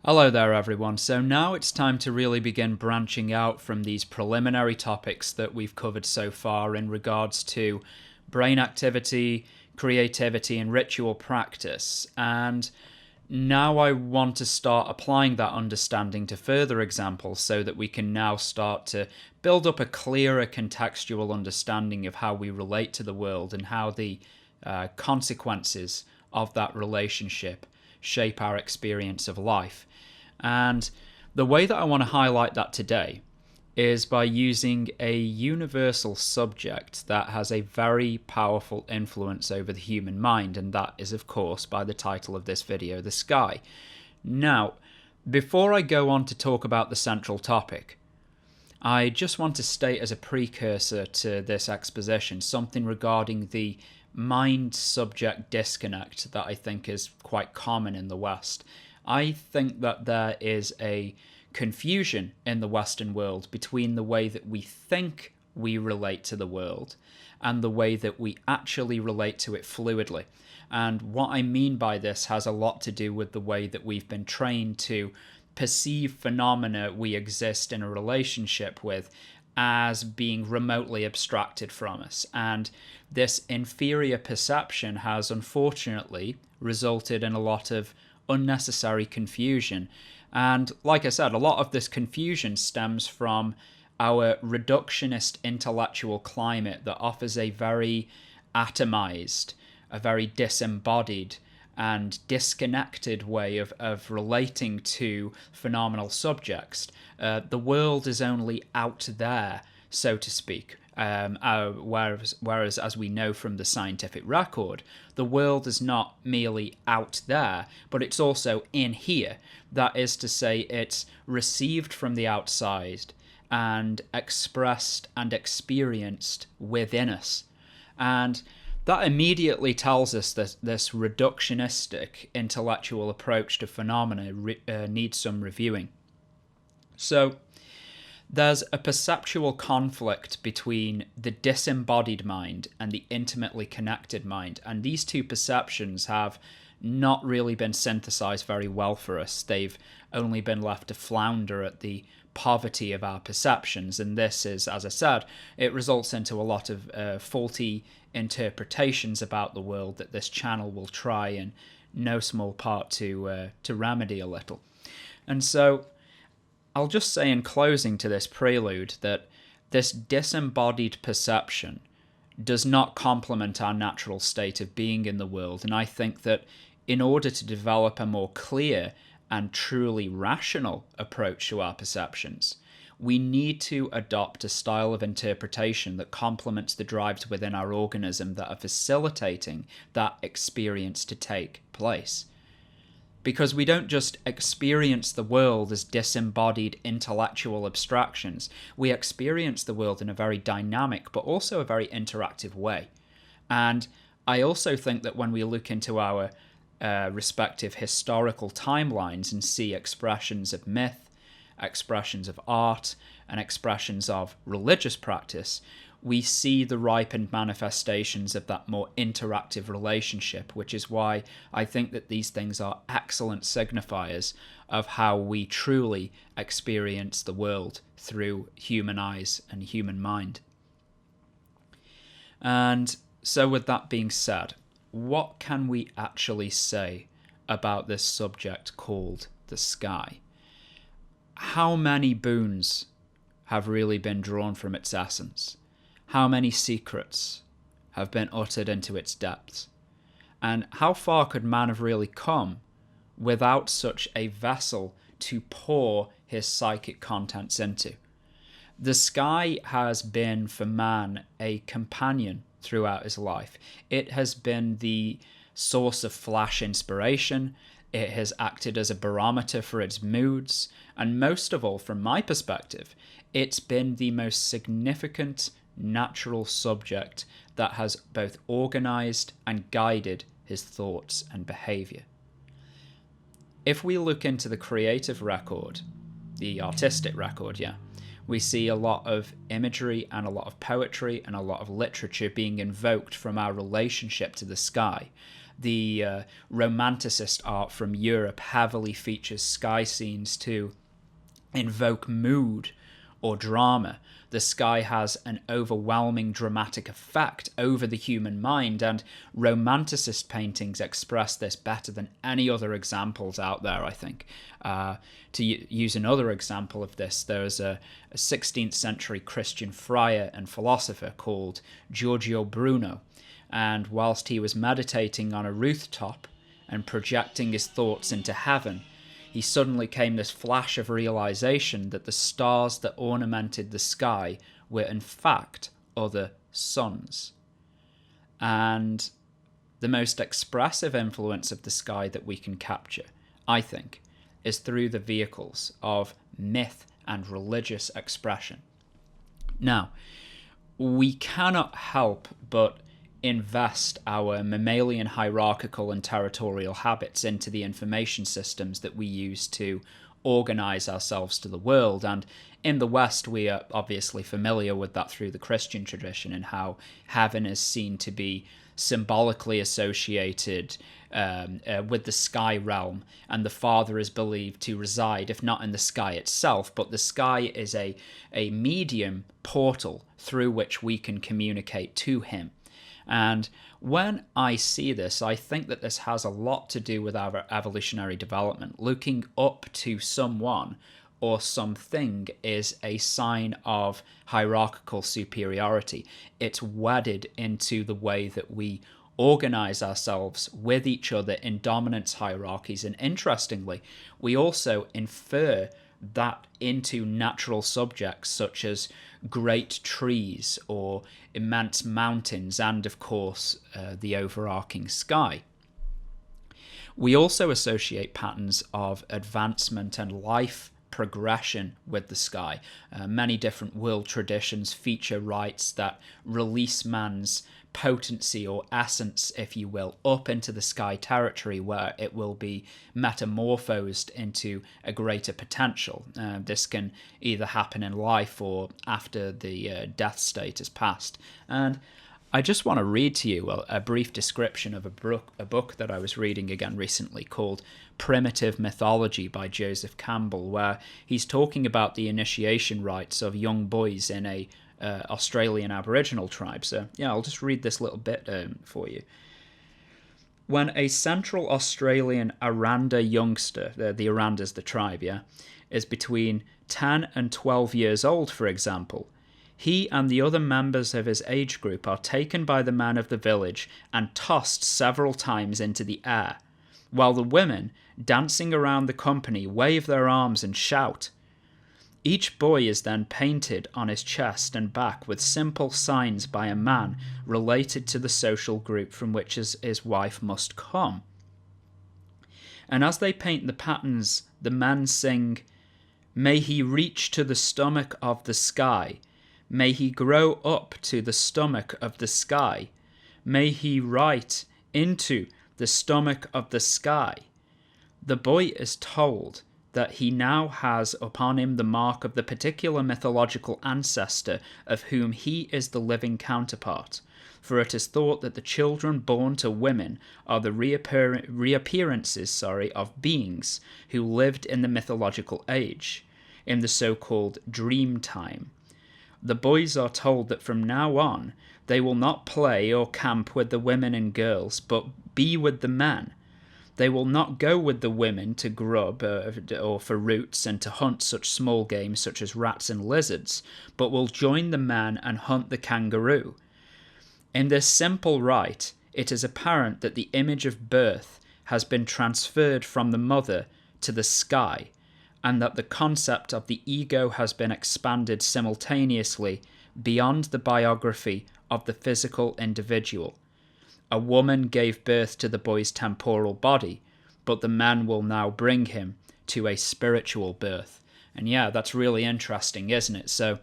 Hello there, everyone. So now it's time to really begin branching out from these preliminary topics that we've covered so far in regards to brain activity, creativity, and ritual practice. And now I want to start applying that understanding to further examples so that we can now start to build up a clearer contextual understanding of how we relate to the world and how the consequences of that relationship shape our experience of life. And the way that I want to highlight that today is by using a universal subject that has a very powerful influence over the human mind, and that is, of course, by the title of this video, the sky. Now, before I go on to talk about the central topic, I just want to state as a precursor to this exposition something regarding the mind-subject disconnect that I think is quite common in the West. I think that there is a confusion in the Western world between the way that we think we relate to the world and the way that we actually relate to it fluidly. And what I mean by this has a lot to do with the way that we've been trained to perceive phenomena we exist in a relationship with as being remotely abstracted from us. And this inferior perception has unfortunately resulted in a lot of unnecessary confusion. And like I said, a lot of this confusion stems from our reductionist intellectual climate that offers a very atomized, a very disembodied and disconnected way of relating to phenomenal subjects. The world is only out there, so to speak. Whereas, as we know from the scientific record, the world is not merely out there, but it's also in here. That is to say, it's received from the outside and expressed and experienced within us. And that immediately tells us that this reductionistic intellectual approach to phenomena needs some reviewing. So, there's a perceptual conflict between the disembodied mind and the intimately connected mind, and these two perceptions have not really been synthesized very well for us. They've only been left to flounder at the poverty of our perceptions, and this is, as I said, it results into a lot of faulty interpretations about the world that this channel will try in no small part to remedy a little. And so I'll just say in closing to this prelude that this disembodied perception does not complement our natural state of being in the world, and I think that in order to develop a more clear and truly rational approach to our perceptions, we need to adopt a style of interpretation that complements the drives within our organism that are facilitating that experience to take place. Because we don't just experience the world as disembodied intellectual abstractions, we experience the world in a very dynamic but also a very interactive way. And I also think that when we look into our respective historical timelines and see expressions of myth, expressions of art, and expressions of religious practice, we see the ripened manifestations of that more interactive relationship, which is why I think that these things are excellent signifiers of how we truly experience the world through human eyes and human mind. And so with that being said, what can we actually say about this subject called the sky? How many boons have really been drawn from its essence? How many secrets have been uttered into its depths? And how far could man have really come without such a vessel to pour his psychic contents into? The sky has been for man a companion throughout his life. It has been the source of flash inspiration. It has acted as a barometer for its moods. And most of all, from my perspective, it's been the most significant natural subject that has both organized and guided his thoughts and behavior. If we look into the creative record, the artistic record, we see a lot of imagery and a lot of poetry and a lot of literature being invoked from our relationship to the sky. The Romanticist art from Europe heavily features sky scenes to invoke mood or drama. The sky has an overwhelming dramatic effect over the human mind, and Romanticist paintings express this better than any other examples out there, I think. To use another example of this, there's a 16th century Christian friar and philosopher called Giorgio Bruno, and whilst he was meditating on a rooftop and projecting his thoughts into heaven, he suddenly came this flash of realization that the stars that ornamented the sky were in fact other suns. And the most expressive influence of the sky that we can capture, I think, is through the vehicles of myth and religious expression. Now, we cannot help but invest our mammalian hierarchical and territorial habits into the information systems that we use to organize ourselves to the world. And in the West, we are obviously familiar with that through the Christian tradition and how heaven is seen to be symbolically associated with the sky realm, and the Father is believed to reside, if not in the sky itself, but the sky is a medium portal through which we can communicate to him. And when I see this, I think that this has a lot to do with our evolutionary development. Looking up to someone or something is a sign of hierarchical superiority. It's wedded into the way that we organize ourselves with each other in dominance hierarchies. And interestingly, we also infer that into natural subjects such as great trees or immense mountains and, of course, the overarching sky. We also associate patterns of advancement and life progression with the sky. Many different world traditions feature rites that release man's potency or essence, if you will, up into the sky territory where it will be metamorphosed into a greater potential. This can either happen in life or after the death state has passed. And I just want to read to you a brief description of a book that I was reading again recently called Primitive Mythology by Joseph Campbell, where he's talking about the initiation rites of young boys in a Australian Aboriginal tribe. So yeah, I'll just read this little bit for you. When a Central Australian Aranda youngster, the Aranda's the tribe, is between 10 and 12 years old, for example, he and the other members of his age group are taken by the men of the village and tossed several times into the air, while the women, dancing around the company, wave their arms and shout. Each boy is then painted on his chest and back with simple signs by a man related to the social group from which his wife must come. And as they paint the patterns, the men sing, "May he reach to the stomach of the sky. May he grow up to the stomach of the sky. May he write into the stomach of the sky." The boy is told that he now has upon him the mark of the particular mythological ancestor of whom he is the living counterpart, for it is thought that the children born to women are the reappearances of beings who lived in the mythological age, in the so-called dream time. The boys are told that from now on they will not play or camp with the women and girls, but be with the men. They will not go with the women to grub or for roots and to hunt such small game such as rats and lizards, but will join the men and hunt the kangaroo. In this simple rite, it is apparent that the image of birth has been transferred from the mother to the sky, and that the concept of the ego has been expanded simultaneously beyond the biography of the physical individual. A woman gave birth to the boy's temporal body, but the man will now bring him to a spiritual birth. And yeah, that's really interesting, isn't it? So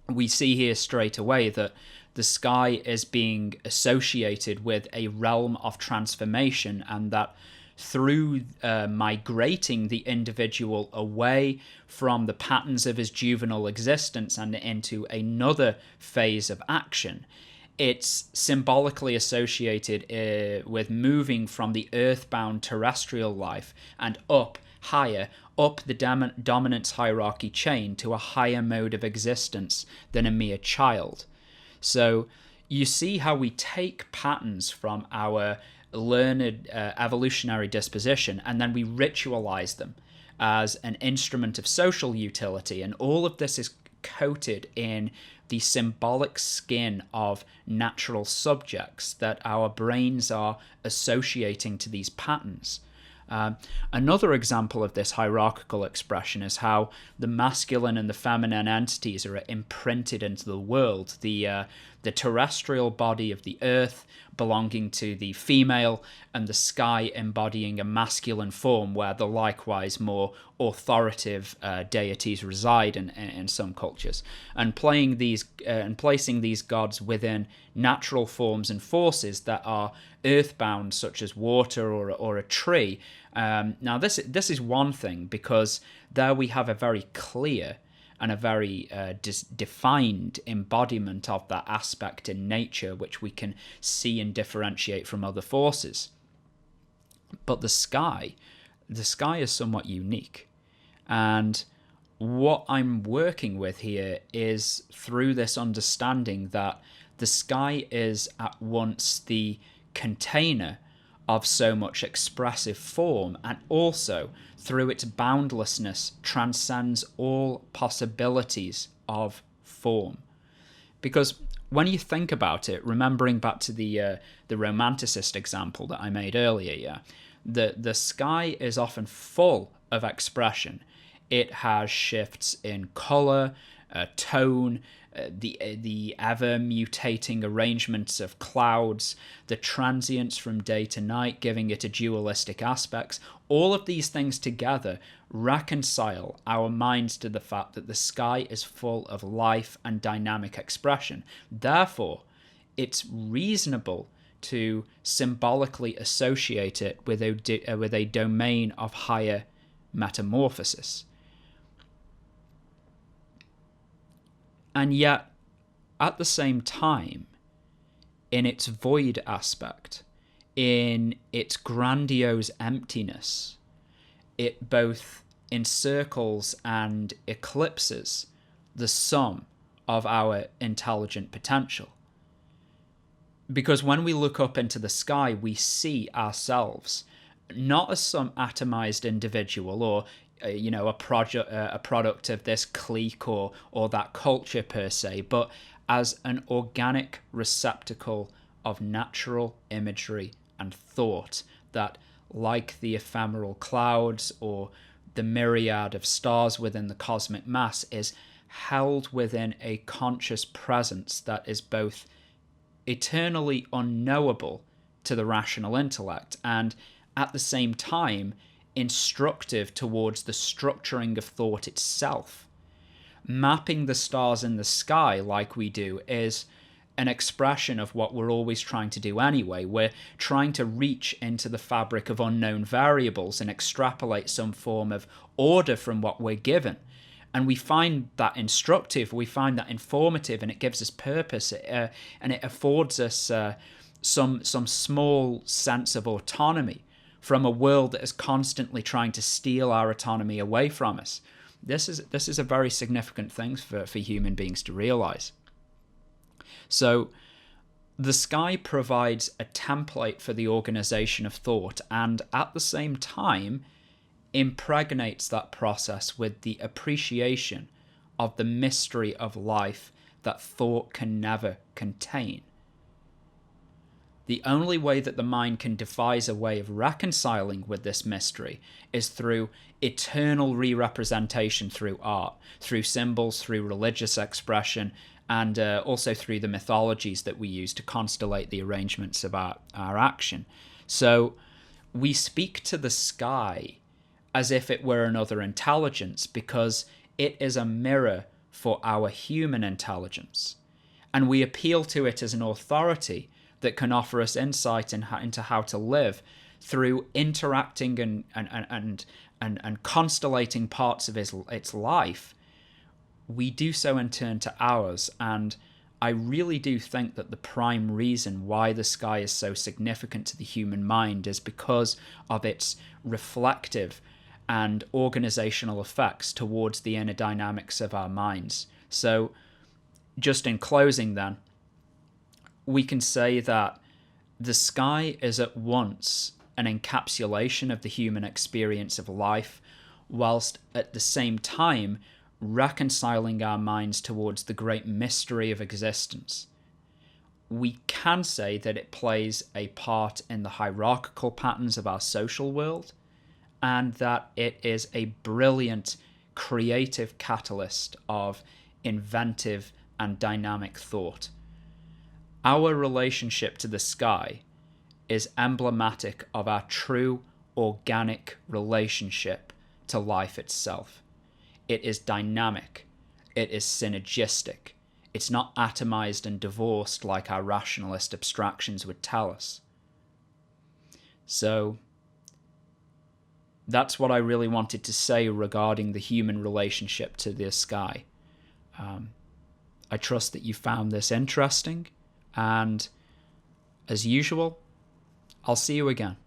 we see here straight away that the sky is being associated with a realm of transformation, and that through migrating the individual away from the patterns of his juvenile existence and into another phase of action, It's symbolically associated with moving from the earthbound terrestrial life and up higher, up the dominance hierarchy chain to a higher mode of existence than a mere child. So you see how we take patterns from our learned evolutionary disposition and then we ritualize them as an instrument of social utility. And all of this is coated in the symbolic skin of natural subjects that our brains are associating to these patterns. Another example of this hierarchical expression is how the masculine and the feminine entities are imprinted into the world. The terrestrial body of the earth belonging to the female, and the sky embodying a masculine form, where the likewise more authoritative deities reside in some cultures, and placing these gods within natural forms and forces that are earthbound, such as water or a tree. Now this is one thing, because there we have a very clear and a very defined embodiment of that aspect in nature, which we can see and differentiate from other forces. But the sky is somewhat unique. And what I'm working with here is through this understanding that the sky is at once the container of so much expressive form, and also through its boundlessness transcends all possibilities of form. Because when you think about it, remembering back to the romanticist example that I made earlier, the sky is often full of expression. It has shifts in color, tone, the ever mutating arrangements of clouds, the transience from day to night, giving it a dualistic aspects. All of these things together reconcile our minds to the fact that the sky is full of life and dynamic expression. Therefore, it's reasonable to symbolically associate it with a domain of higher metamorphosis. And yet, at the same time, in its void aspect, in its grandiose emptiness, it both encircles and eclipses the sum of our intelligent potential. Because when we look up into the sky, we see ourselves not as some atomized individual or a product of this clique or that culture per se, but as an organic receptacle of natural imagery and thought that, like the ephemeral clouds or the myriad of stars within the cosmic mass, is held within a conscious presence that is both eternally unknowable to the rational intellect and at the same time instructive towards the structuring of thought itself. Mapping the stars in the sky like we do is an expression of what we're always trying to do anyway. We're trying to reach into the fabric of unknown variables and extrapolate some form of order from what we're given. And we find that instructive, we find that informative, and it gives us purpose, and it affords us some small sense of autonomy from a world that is constantly trying to steal our autonomy away from us. This is a very significant thing for human beings to realize. So the sky provides a template for the organization of thought, and at the same time impregnates that process with the appreciation of the mystery of life that thought can never contain. The only way that the mind can devise a way of reconciling with this mystery is through eternal re-representation through art, through symbols, through religious expression, and also through the mythologies that we use to constellate the arrangements of our action. So we speak to the sky as if it were another intelligence, because it is a mirror for our human intelligence. And we appeal to it as an authority that can offer us insight into how to live through interacting and constellating parts of its life. We do so in turn to ours, and I really do think that the prime reason why the sky is so significant to the human mind is because of its reflective and organizational effects towards the inner dynamics of our minds. So, just in closing, then, we can say that the sky is at once an encapsulation of the human experience of life, whilst at the same time reconciling our minds towards the great mystery of existence. We can say that it plays a part in the hierarchical patterns of our social world, and that it is a brilliant creative catalyst of inventive and dynamic thought. Our relationship to the sky is emblematic of our true organic relationship to life itself. It is dynamic. It is synergistic. It's not atomized and divorced like our rationalist abstractions would tell us. So, that's what I really wanted to say regarding the human relationship to the sky. I trust that you found this interesting, and as usual, I'll see you again.